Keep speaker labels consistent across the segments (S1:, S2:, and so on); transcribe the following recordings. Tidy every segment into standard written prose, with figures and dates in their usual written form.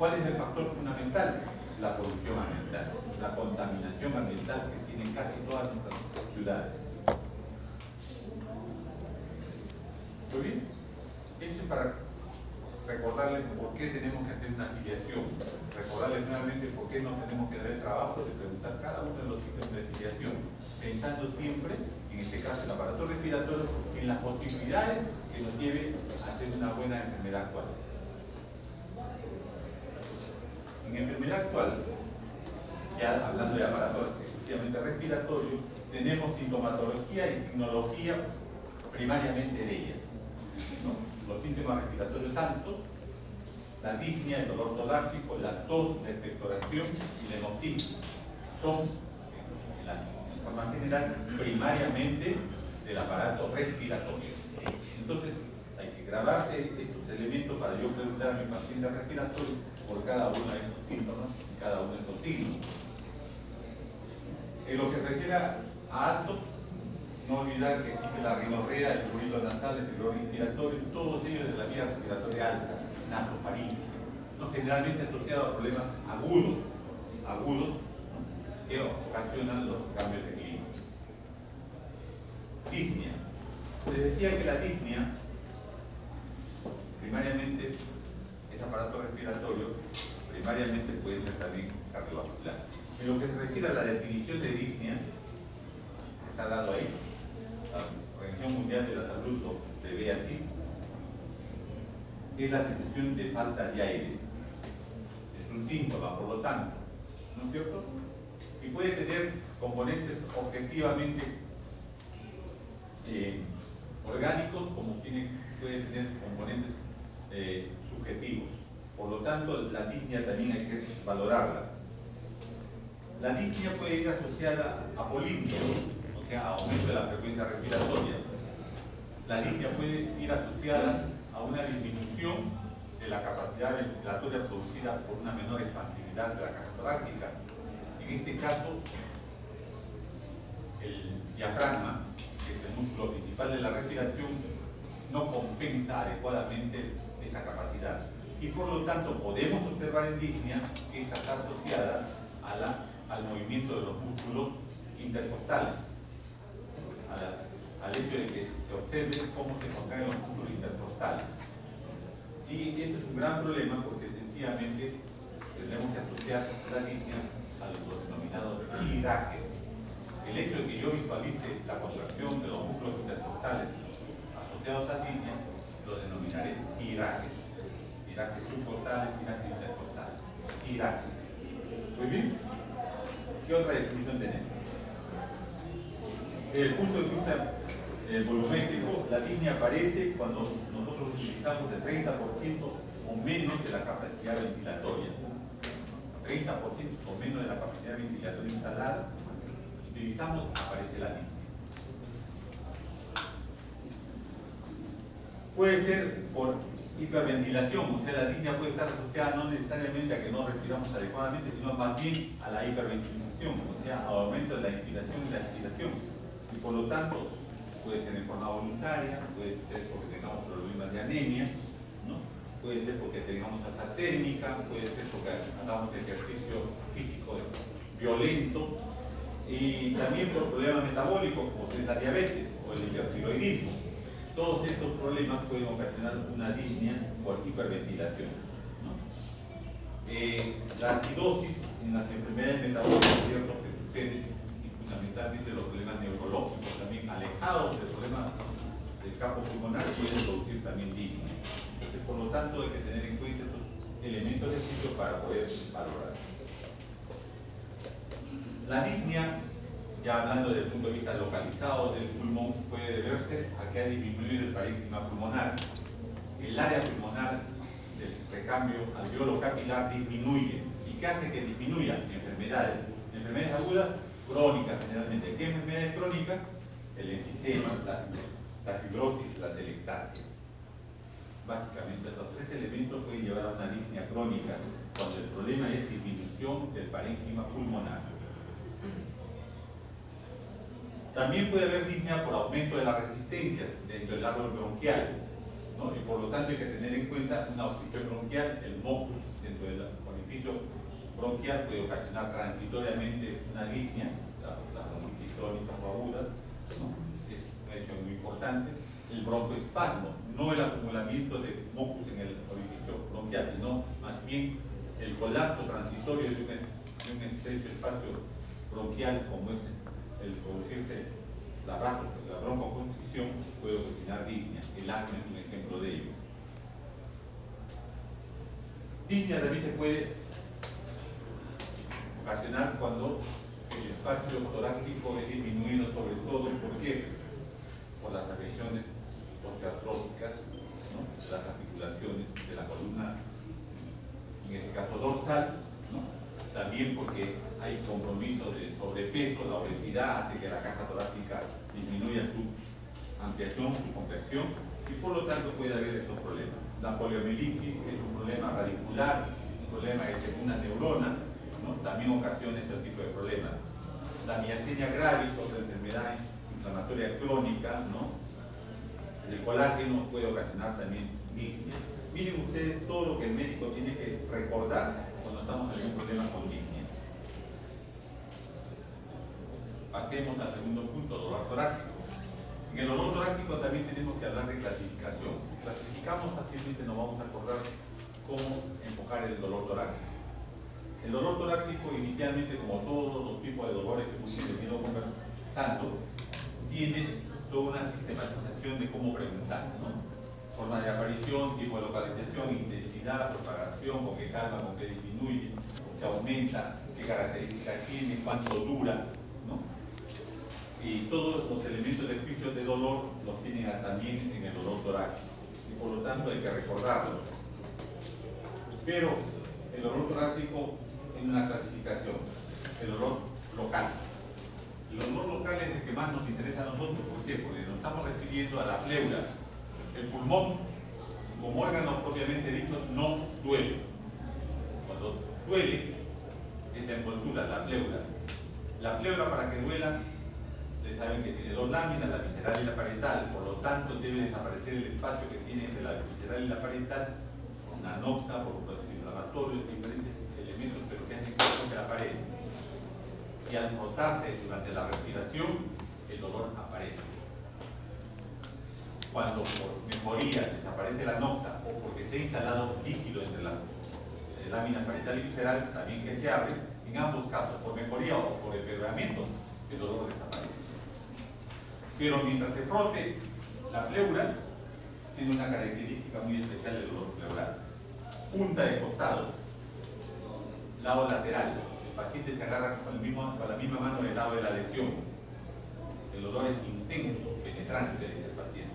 S1: ¿Cuál es el factor fundamental? La polución ambiental, la contaminación ambiental que tienen casi todas nuestras ciudades. ¿Muy bien? Eso es para recordarles por qué tenemos que hacer una afiliación, recordarles nuevamente por qué no tenemos que dar el trabajo de preguntar cada uno de los sitios de afiliación, pensando siempre, en este caso el aparato respiratorio, en las posibilidades que nos lleve a hacer una buena enfermedad actual. En enfermedad actual, ya hablando de aparato exclusivamente respiratorio, tenemos sintomatología y signología primariamente de ellas, ¿no? Los síntomas respiratorios altos, la disnea, el dolor torácico, la tos, la expectoración y la hemoptisis son, en forma general, primariamente del aparato respiratorio. Entonces, hay que grabarse estos elementos para yo preguntar a mi paciente respiratorio por cada uno de estos síntomas y cada uno de estos signos. En lo que se refiere a altos, no olvidar que existe la rinorrea, el prurito nasal, el fibro respiratorio, todos ellos de la vía respiratoria alta, nasofaríngea, ¿no? Generalmente asociados a problemas agudos, ¿no? Que ocasionan los cambios de clima. Disnea. Les decía que la disnea, primariamente, es aparato respiratorio, primariamente puede ser también cardiovascular. En lo que se refiere a la definición de disnea, está dado ahí. La Organización Mundial de la Salud lo prevé así, es la sensación de falta de aire. Es un síntoma, por lo tanto, ¿no es cierto? Y puede tener componentes objetivamente orgánicos, como puede tener componentes subjetivos. Por lo tanto, la disnea también hay que valorarla. La disnea puede ir asociada a polimpia, o sea, a aumento de la frecuencia respiratoria. La disnea puede ir asociada a una disminución de la capacidad ventilatoria producida por una menor expansividad de la caja torácica. En este caso, el diafragma, que es el músculo principal de la respiración, no compensa adecuadamente esa capacidad. Y por lo tanto, podemos observar en disnea que esta está asociada al movimiento de los músculos intercostales, al hecho de que se observe cómo se contraen los músculos intercostales. Y esto es un gran problema porque sencillamente tendremos que asociar la disnea a los denominados iraques. El hecho de que yo visualice la contracción de los músculos intercostales asociados a disnea, lo denominaré iraques. Iraques subcostales, iraques intercostales. Iraques. Muy bien. ¿Qué otra definición tenemos? Desde el punto de vista volumétrico, la disnea aparece cuando nosotros utilizamos el 30% o menos de la capacidad ventilatoria. 30% o menos de la capacidad ventilatoria instalada, utilizamos, aparece la disnea. Puede ser por hiperventilación, o sea, la disnea puede estar asociada no necesariamente a que no respiramos adecuadamente, sino más bien a la hiperventilación, o sea, al aumento de la inspiración y la expiración. Y por lo tanto, puede ser en forma voluntaria, puede ser porque tengamos problemas de anemia, ¿no? Puede ser porque tengamos alta térmica, puede ser porque hagamos ejercicio físico violento, y también por problemas metabólicos como es la diabetes o el hipertiroidismo. Todos estos problemas pueden ocasionar una disnea por hiperventilación, ¿no? La acidosis en las enfermedades metabólicas, ¿cierto?, que suceden, y fundamentalmente los problemas neurológicos también alejados del problema del campo pulmonar, pueden producir también disnea. Entonces, por lo tanto, hay que tener en cuenta estos elementos de estudio para poder valorar. La disnea, ya hablando desde el punto de vista localizado del pulmón, puede deberse a que ha disminuido el parénquima pulmonar. El área pulmonar del recambio alveolo capilar disminuye. ¿Y qué hace que disminuya? Enfermedades. Enfermedades agudas, crónicas generalmente. ¿Qué enfermedades crónicas? El enfisema, la fibrosis, la telectasia. Básicamente, estos tres elementos pueden llevar a una disnea crónica, cuando el problema es disminución del parénquima pulmonar. También puede haber disnea por aumento de las resistencias dentro del árbol bronquial, ¿no? Y por lo tanto hay que tener en cuenta una obstrucción bronquial, el mucus dentro del bronquial puede ocasionar transitoriamente una disnea, la bronquitis crónica o aguda, ¿no? Es un hecho muy importante. El broncoespasmo, no el acumulamiento de mucus en el orificio bronquial, sino más bien el colapso transitorio de un estrecho espacio bronquial, como es el producirse la broncoconstricción, puede ocasionar disnea. El asma es un ejemplo de ello. Disnea también se puede ocasionar cuando el espacio torácico es disminuido, sobre todo, ¿por qué? Por las afecciones osteoartróticas, ¿no? Las articulaciones de la columna, en este caso dorsal, ¿no? También porque hay compromiso de sobrepeso, la obesidad hace que la caja torácica disminuya su ampliación, su contracción, y por lo tanto puede haber estos problemas. La poliomielitis es un problema radicular, un problema de una neurona, ¿no? También ocasiona este tipo de problemas. La miastenia gravis, otra enfermedad inflamatoria crónica, ¿no? El colágeno puede ocasionar también disnea. Miren ustedes todo lo que el médico tiene que recordar cuando estamos en algún problema con disnea. Pasemos al segundo punto, dolor torácico. En el dolor torácico también tenemos que hablar de clasificación. Si clasificamos fácilmente nos vamos a acordar cómo enfocar el dolor torácico. El dolor torácico inicialmente, como todos los tipos de dolores que hemos venido conversando, tiene toda una sistematización de cómo preguntar, ¿no? Forma de aparición, tipo de localización, intensidad, propagación, con qué calma, con qué disminuye, con qué aumenta, qué características tiene, cuánto dura, ¿no? Y todos los elementos de juicio de dolor los tienen también en el dolor torácico, y por lo tanto hay que recordarlo. Pero el dolor torácico tiene una clasificación, el dolor local. El dolor local es el que más nos interesa a nosotros. ¿Por qué? Porque nos estamos refiriendo a la pleura. El pulmón, como órgano propiamente dicho, no duele. Cuando duele es la envoltura, la pleura. La pleura, para que duela, ustedes saben que tiene dos láminas, la visceral y la parietal. Por lo tanto, debe desaparecer el espacio que tiene entre la visceral y la parietal, con la noxa, por procesos inflamatorios, diferentes elementos, pero que hacen que la pared. Y al frotarse durante la respiración, el dolor aparece. Cuando por mejoría desaparece la noxa o porque se ha instalado líquido entre la lámina parietal y visceral, también que se abre, en ambos casos, por mejoría o por empeoramiento, el dolor desaparece. Pero mientras se frote, la pleura tiene una característica muy especial del dolor pleural. Punta de costado, lado lateral. El paciente se agarra con la misma mano del lado de la lesión. El dolor es intenso, penetrante, dice el paciente.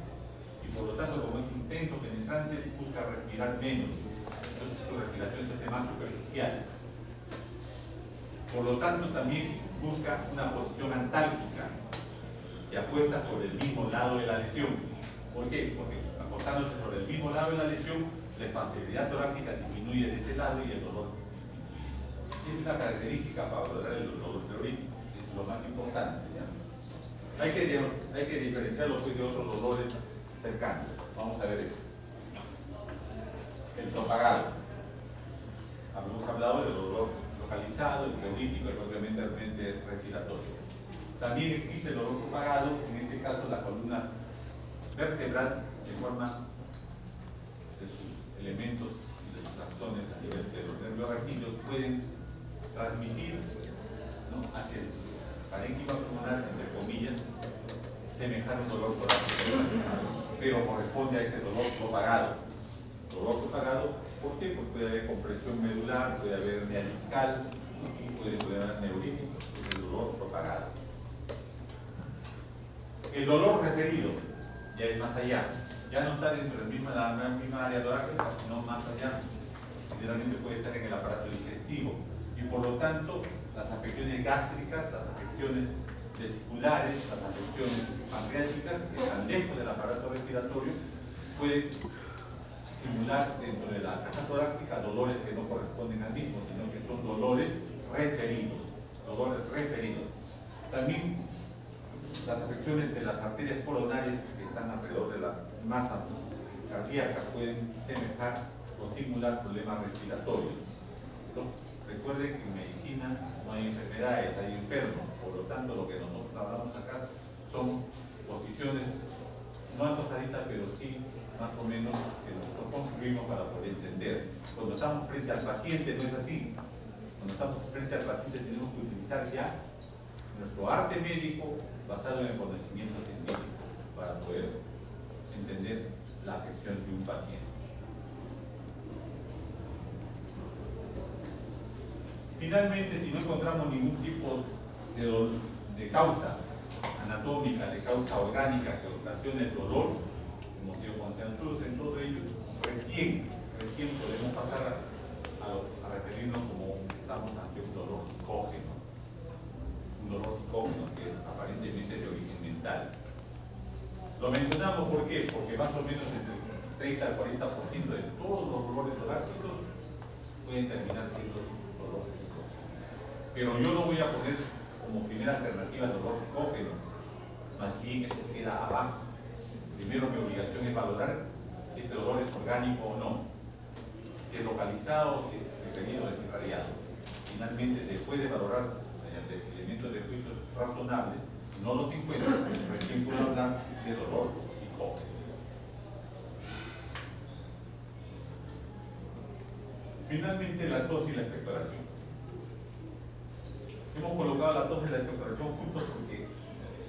S1: Y por lo tanto, como es intenso, penetrante, busca respirar menos. Entonces su respiración se hace más superficial. Por lo tanto, también busca una posición antálgica. Se apuesta sobre el mismo lado de la lesión. ¿Por qué? Porque acostándose sobre el mismo lado de la lesión, la expansibilidad torácica disminuye de ese lado y el dolor es una característica para abordar el dolor pleurítico, es lo más importante, ¿ya? Hay que diferenciarlo pues, de otros dolores cercanos. Vamos a ver esto. El propagado. Hemos hablado del dolor localizado, el pleurítico y propiamente respiratorio. También existe el dolor propagado, en este caso la columna vertebral, de forma de sus elementos y de sus axones a nivel de los nervios raquídeos pueden transmitir, ¿no?, hacia el parénquima pulmonar, entre comillas, semejar un dolor torácico, pero corresponde a este dolor propagado. Dolor propagado, ¿por qué? Pues puede haber compresión medular, puede haber hernia discal, y puede haber neurítico, es el dolor propagado. El dolor referido ya es más allá, ya no está dentro de la misma área torácica, sino más allá. Generalmente puede estar en el aparato digestivo. Y por lo tanto, las afecciones gástricas, las afecciones vesiculares, las afecciones pancreáticas, que están lejos del aparato respiratorio, pueden simular dentro de la caja torácica dolores que no corresponden al mismo, sino que son dolores referidos. También las afecciones de las arterias coronarias que están alrededor de la masa cardíaca pueden semejar o simular problemas respiratorios. Recuerden recuerden que en medicina no hay enfermedades, hay enfermos. Por lo tanto, lo que nosotros hablamos acá son posiciones no antojadizas, pero sí más o menos que nosotros construimos para poder entender. Cuando estamos frente al paciente no es así. Cuando estamos frente al paciente tenemos que utilizar ya nuestro arte médico basado en el conocimiento científico para poder entender la afección de un paciente. Finalmente, si no encontramos ningún tipo de causa anatómica, de causa orgánica que ocasione el dolor, hemos sido consensuados en todo ello, recién podemos pasar a referirnos como estamos ante un dolor psicógeno. Un dolor psicógeno que es aparentemente de origen mental. Lo mencionamos ¿por qué? Porque más o menos entre 30 al 40% de todos los dolores torácicos pueden terminar siendo dolor psicógeno. Pero yo no voy a poner como primera alternativa el dolor psicógeno, más bien esto queda abajo. Primero mi obligación es valorar si ese dolor es orgánico o no, si es localizado o si es referido o es irradiado. Finalmente, después de valorar mediante elementos de juicio razonables, no los encuentro, recién puedo hablar de dolor psicógeno. Finalmente, la tos y la expectoración. Hemos colocado la tos y la expectoración juntos porque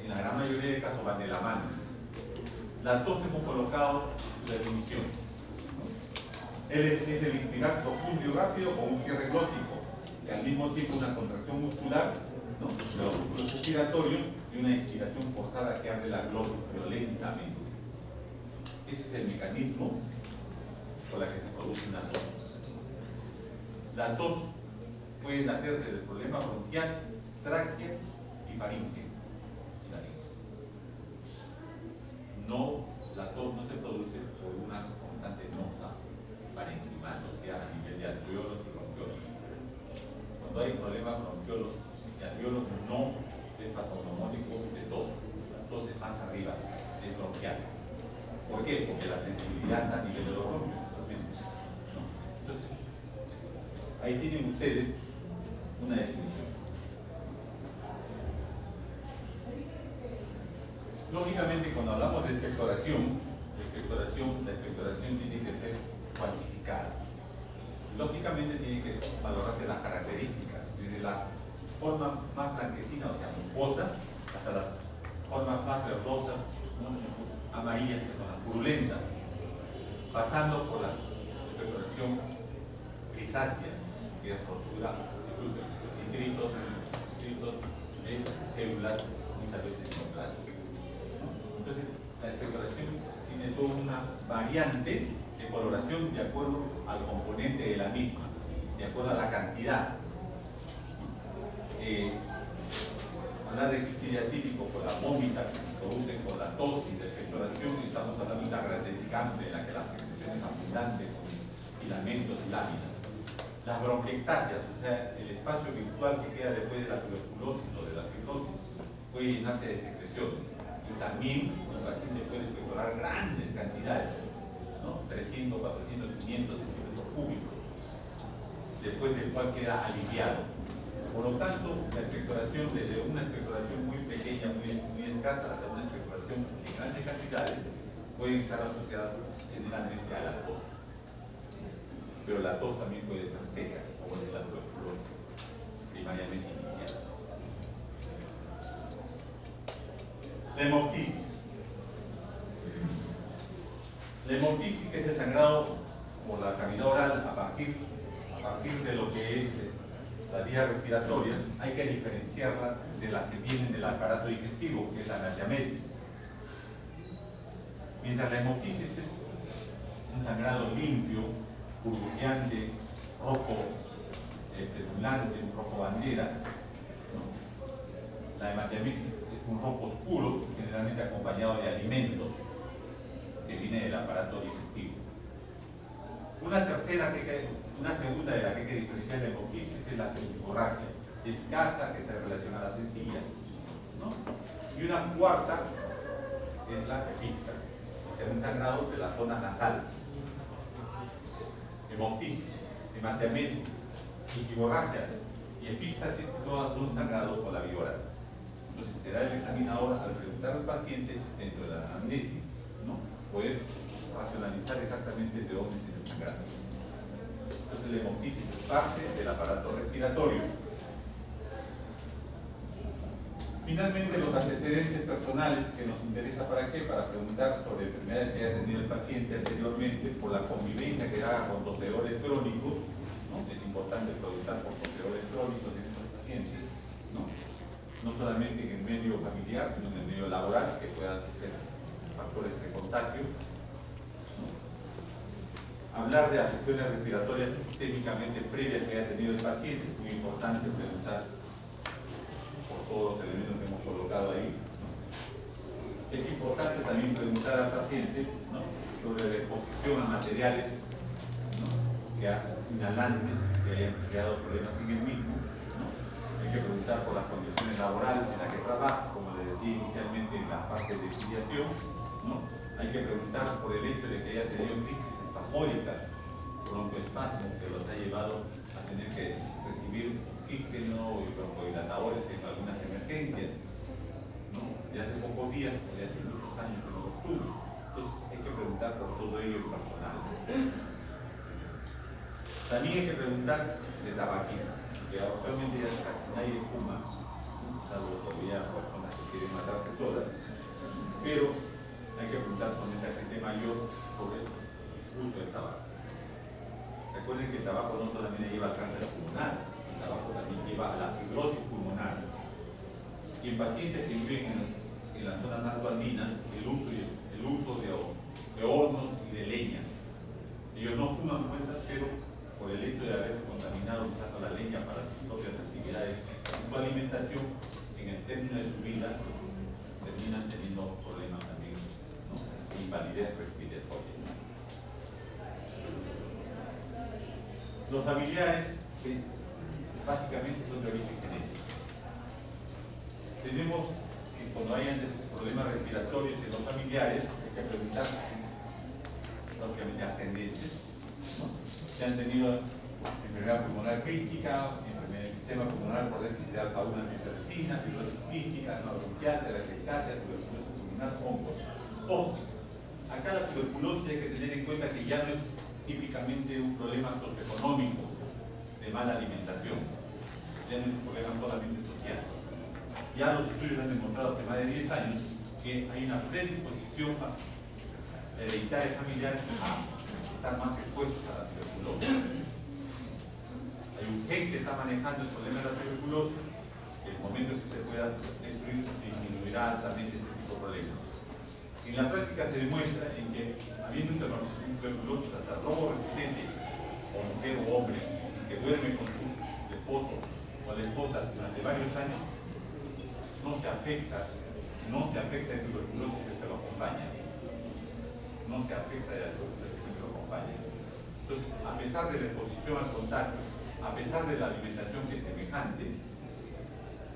S1: en la gran mayoría de casos van de la mano. La tos hemos colocado su definición. Es el inspirar profundo y rápido con un cierre glótico y al mismo tiempo una contracción muscular, ¿no?, de los músculos respiratorios y una inspiración forzada que abre la glotis violentamente. Ese es el mecanismo por el que se produce una tos. La tos puede nacerse del problema bronquial, tráquea y faringe. No, la tos no se produce por una constante noxa parenquimal, o sea, a nivel de alveolos y bronquiolos. Cuando hay problemas bronquiolos y alveolos no es patognomónico de tos. La tos es más arriba, es bronquial. ¿Por qué? Porque la sensibilidad está a nivel de los bronquios, justamente, ¿no? Entonces, ahí tienen ustedes una definición. Lógicamente, cuando hablamos de expectoración, la expectoración tiene que ser cuantificada. Lógicamente tiene que valorarse las características, desde la forma más blanquecina, o sea, mucosa, hasta las formas más verdosas, ¿no?, amarillas, que son las purulentas, pasando por la expectoración grisácea, que es rosura, distritos de células, muchas veces neoplásicas. Entonces, la expectoración tiene toda una variante de coloración de acuerdo al componente de la misma, de acuerdo a la cantidad. Hablar de cristidia típico por la vómita que se produce con la tos y la expectoración, estamos hablando de una gratificante en la que la secreción es abundante con filamentos y láminas. Las bronquiectasias, o sea, el espacio virtual que queda después de la tuberculosis o de la fibrosis, puede llenarse de secreciones. Y también el paciente puede expectorar grandes cantidades, ¿no?, 300, 400, 500 centímetros cúbicos, después del cual queda aliviado. Por lo tanto, la expectoración, desde una expectoración muy pequeña, muy escasa, hasta una expectoración en grandes cantidades, pueden estar asociadas generalmente a la tos. Pero la tos también puede ser seca, como es la tuberculosis primariamente inicial. La hemoptisis. La hemoptisis, que es el sangrado por la cavidad oral a partir de lo que es la vía respiratoria, hay que diferenciarla de las que vienen del aparato digestivo, que es la anatiamesis. Mientras la hemoptisis es un sangrado limpio, burbujeante, rojo pululante, un rojo bandera, ¿no?, la hematiamesis es un rojo oscuro, generalmente acompañado de alimentos que viene del aparato digestivo. Una segunda de la que hay que diferenciar la hemoptisis es la hemorragia escasa, que está relacionada a las encías, ¿no? Y una cuarta es la epístasis, o sea, un sangrado de la zona nasal. Hemoptisis, hematiamesis, Equimorragia y epístasis, todas son sangrados por la vía oral. Entonces, será el examinador, al preguntar al paciente dentro de la anamnesis, ¿no?, poder racionalizar exactamente de dónde se el sangrado. Entonces, la hemoptisis es parte del aparato respiratorio. Finalmente, los antecedentes personales que nos interesa para qué, para preguntar sobre enfermedades que haya tenido el paciente anteriormente por la convivencia que haga con tosedores crónicos, ¿no? Es importante preguntar por tosedores crónicos en estos pacientes, ¿no? No solamente en el medio familiar, sino en el medio laboral, que puedan ser factores de contagio, ¿no? Hablar de afecciones respiratorias sistémicamente previas que haya tenido el paciente, es muy importante preguntar por todos los elementos que hemos colocado ahí, ¿no? Es importante también preguntar al paciente, ¿no?, sobre la exposición a materiales, ¿no?, inhalantes que hayan creado problemas en el mismo, ¿no? Hay que preguntar por las condiciones laborales en las que trabaja, como les decía inicialmente en la parte de filiación, ¿no? Hay que preguntar por el hecho de que haya tenido crisis espasmódicas, broncoespasmos que los ha llevado a tener que recibir oxígeno y broncodilatadores en algunas emergencias, ¿no?, de hace pocos días o de hace muchos años que no los tuvo. Entonces hay que preguntar por todo ello en personal. También hay que preguntar de tabaquismo, que actualmente ya casi nadie fuma, salvo todavía personas que quieren matarse solas, pero hay que preguntar con esta gente mayor sobre el uso del tabaco. Recuerden que el tabaco no solamente lleva al cáncer pulmonar, el tabaco también lleva a la fibrosis pulmonar. Y en pacientes que viven en la zona narcoandina, el uso de hornos y de leña. Ellos no fuman cuentas, pero por el hecho de haber contaminado usando la leña para sus propias actividades, su alimentación, en el término de su vida, terminan teniendo problemas también, ¿no?, de invalidez respiratoria. Los familiares, que básicamente son de origen genético. Tenemos que cuando hayan problemas respiratorios en los familiares, hay que preguntar, propiamente ascendentes, ¿no?, si han tenido enfermedad pulmonar crística, enfermedad del sistema pulmonar por déficit de alfa-1 antitresina, fibrosis quística, no bronquial, telangiectasia, tuberculosis pulmonar, hongos. Ojo, acá la tuberculosis hay que tener en cuenta que ya no es típicamente un problema socioeconómico de mala alimentación, ya no es un problema solamente social. Ya los estudios han demostrado hace más de 10 años que hay una predisposición hereditaria familiar a estar más expuestos a la tuberculosis. Hay un gen que está manejando el problema de la tuberculosis, que en el momento que se pueda destruir disminuirá altamente este tipo de problemas. En la práctica se demuestra en que, habiendo un tuberculosis hasta robo resistente, o mujer o hombre, que duerme con su esposo o la esposa durante varios años, no se afecta el tuberculosis que lo acompaña. No se afecta de la tuberculosis que lo acompaña. Entonces, a pesar de la exposición al contagio, a pesar de la alimentación que es semejante,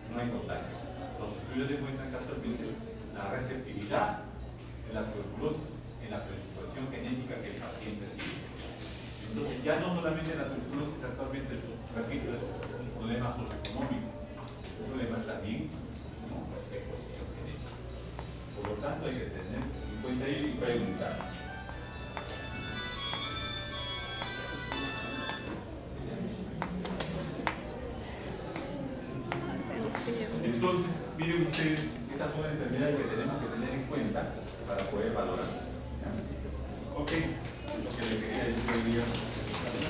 S1: no hay contagio. Los estudios demuestran casualmente la receptividad de la tuberculosis en la predisposición genética que el paciente tiene. Entonces, ya no solamente la tuberculosis actualmente es un problema socioeconómico, un problema también, ¿no?, de exposición genética. Por lo tanto, hay que tener en cuenta ello y preguntar. Entonces, miren ustedes, estas son enfermedades que tenemos que tener en cuenta para poder valorar. ¿Ya? Ok, es lo que les quería decir hoy día.